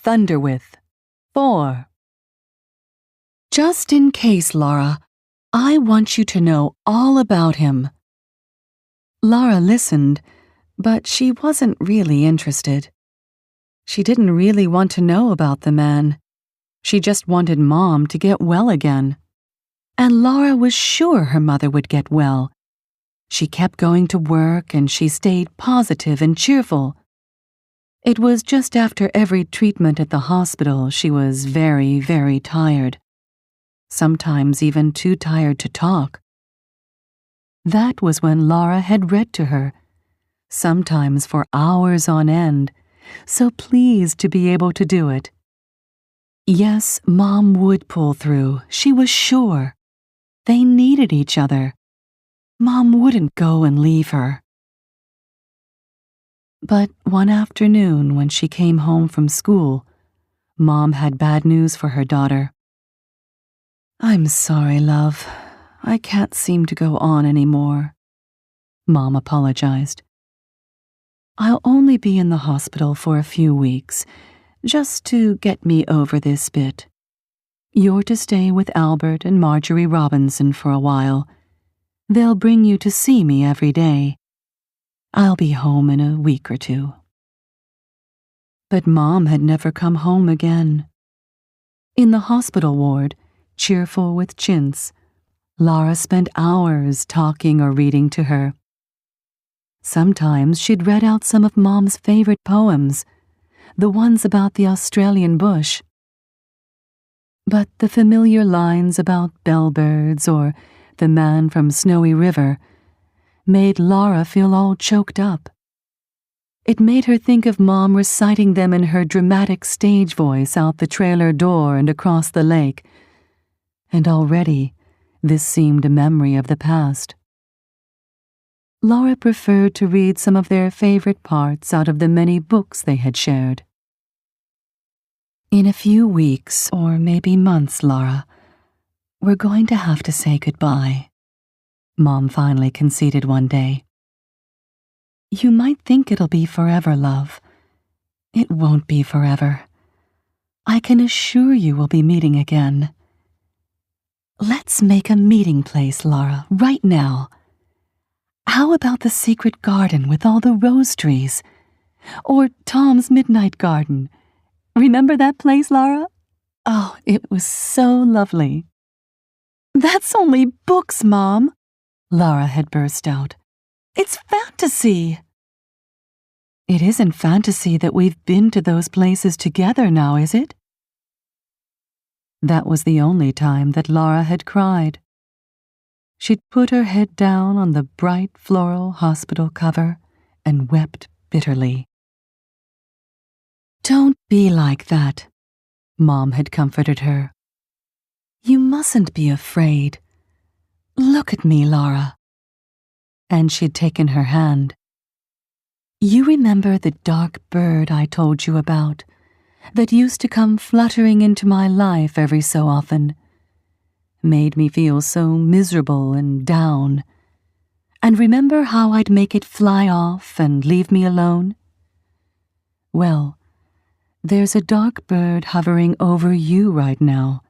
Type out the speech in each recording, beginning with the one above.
Thunderwith. 4. Just in case, Laura, I want you to know all about him. Laura listened, but she wasn't really interested. She didn't really want to know about the man. She just wanted Mom to get well again. And Laura was sure her mother would get well. She kept going to work and she stayed positive and cheerful. It was just after every treatment at the hospital she was very, very tired. Sometimes even too tired to talk. That was when Laura had read to her, sometimes for hours on end, so pleased to be able to do it. Yes, Mom would pull through, she was sure. They needed each other. Mom wouldn't go and leave her. But one afternoon when she came home from school, Mom had bad news for her daughter. "I'm sorry, love. I can't seem to go on anymore." Mom apologized. "I'll only be in the hospital for a few weeks, just to get me over this bit. You're to stay with Albert and Marjorie Robinson for a while. They'll bring you to see me every day. I'll be home in a week or 2. But Mom had never come home again. In the hospital ward, cheerful with chintz, Laura spent hours talking or reading to her. Sometimes she'd read out some of Mom's favorite poems, the ones about the Australian bush. But the familiar lines about bellbirds or the man from Snowy River made Laura feel all choked up. It made her think of Mom reciting them in her dramatic stage voice out the trailer door and across the lake, and already this seemed a memory of the past. Laura preferred to read some of their favorite parts out of the many books they had shared. "In a few weeks, or maybe months, Laura, we're going to have to say goodbye," Mom finally conceded one day. "You might think it'll be forever, love. It won't be forever. I can assure you we'll be meeting again. Let's make a meeting place, Laura, right now. How about the secret garden with all the rose trees? Or Tom's midnight garden? Remember that place, Laura? Oh, it was so lovely." "That's only books, Mom," Laura had burst out. "It's fantasy." "It isn't fantasy that we've been to those places together now, is it?" That was the only time that Laura had cried. She'd put her head down on the bright floral hospital cover and wept bitterly. "Don't be like that," Mom had comforted her. "You mustn't be afraid. Look at me, Laura." And she'd taken her hand. "You remember the dark bird I told you about, that used to come fluttering into my life every so often? Made me feel so miserable and down. And remember how I'd make it fly off and leave me alone? Well, there's a dark bird hovering over you right now.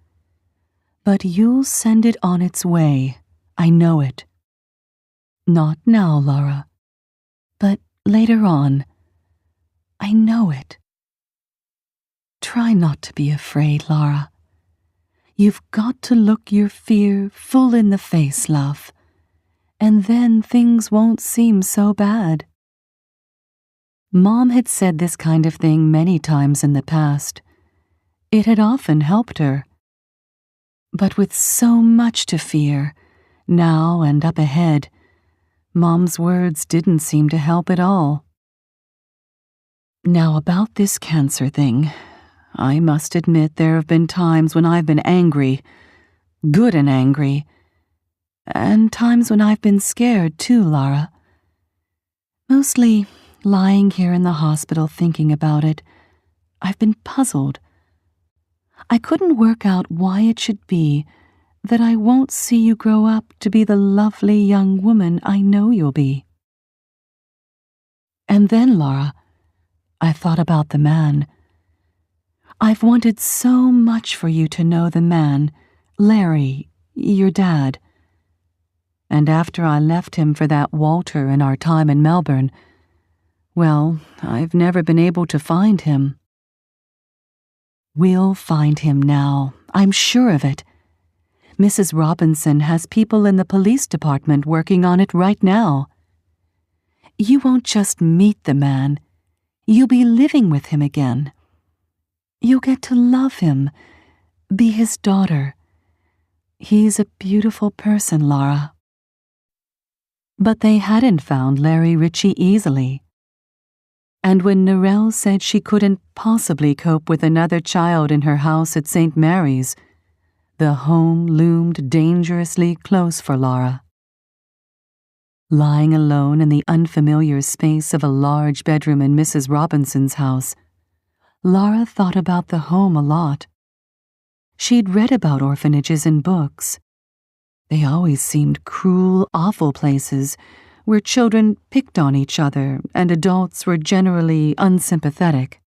But you'll send it on its way, I know it. Not now, Laura, but later on. I know it. Try not to be afraid, Laura. You've got to look your fear full in the face, love, and then things won't seem so bad." Mom had said this kind of thing many times in the past. It had often helped her. But with so much to fear, now and up ahead, Mom's words didn't seem to help at all. Now about this cancer thing, I must admit there have been times when I've been angry, good and angry, and times when I've been scared too, Laura. Mostly lying here in the hospital thinking about it, I've been puzzled. I couldn't work out why it should be that I won't see you grow up to be the lovely young woman I know you'll be. And then, Laura, I thought about the man. I've wanted so much for you to know the man, Larry, your dad. And after I left him for that Walter in our time in Melbourne, well, I've never been able to find him. We'll find him now, I'm sure of it. Mrs. Robinson has people in the police department working on it right now. You won't just meet the man, you'll be living with him again. You'll get to love him, be his daughter. He's a beautiful person, Laura. But they hadn't found Larry Ritchie easily. And when Narelle said she couldn't possibly cope with another child in her house at St. Mary's, the home loomed dangerously close for Laura. Lying alone in the unfamiliar space of a large bedroom in Mrs. Robinson's house, Laura thought about the home a lot. She'd read about orphanages in books. They always seemed cruel, awful places where children picked on each other and adults were generally unsympathetic.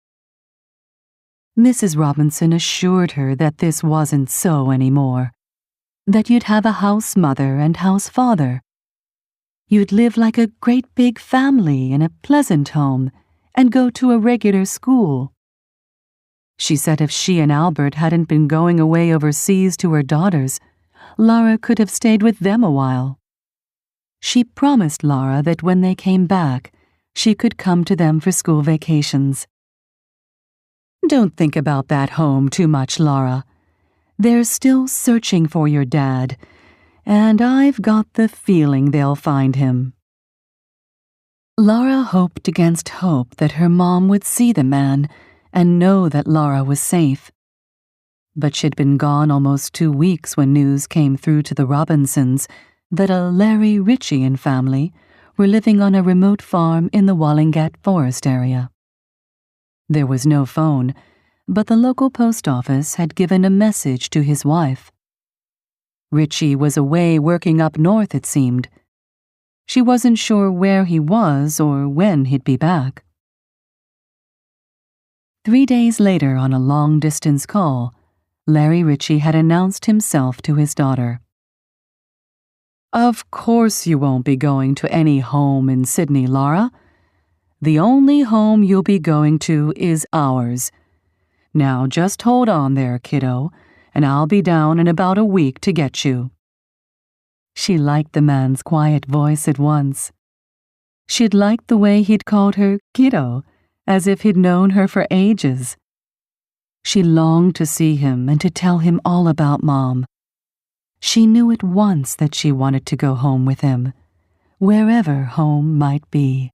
Mrs. Robinson assured her that this wasn't so anymore, that you'd have a house mother and house father. You'd live like a great big family in a pleasant home and go to a regular school. She said if she and Albert hadn't been going away overseas to her daughters, Laura could have stayed with them a while. She promised Laura that when they came back, she could come to them for school vacations. Don't think about that home too much, Laura. They're still searching for your dad, and I've got the feeling they'll find him. Laura hoped against hope that her mom would see the man and know that Laura was safe. But she'd been gone almost 2 weeks when news came through to the Robinsons that a Larry Ritchie family were living on a remote farm in the Wallingat Forest area. There was no phone, but the local post office had given a message to his wife. Ritchie was away working up north, it seemed. She wasn't sure where he was or when he'd be back. 3 days later, on a long-distance call, Larry Ritchie had announced himself to his daughter. Of course you won't be going to any home in Sydney, Laura. The only home you'll be going to is ours. Now just hold on there, kiddo, and I'll be down in about a week to get you. She liked the man's quiet voice at once. She'd liked the way he'd called her kiddo, as if he'd known her for ages. She longed to see him and to tell him all about Mom. She knew at once that she wanted to go home with him, wherever home might be.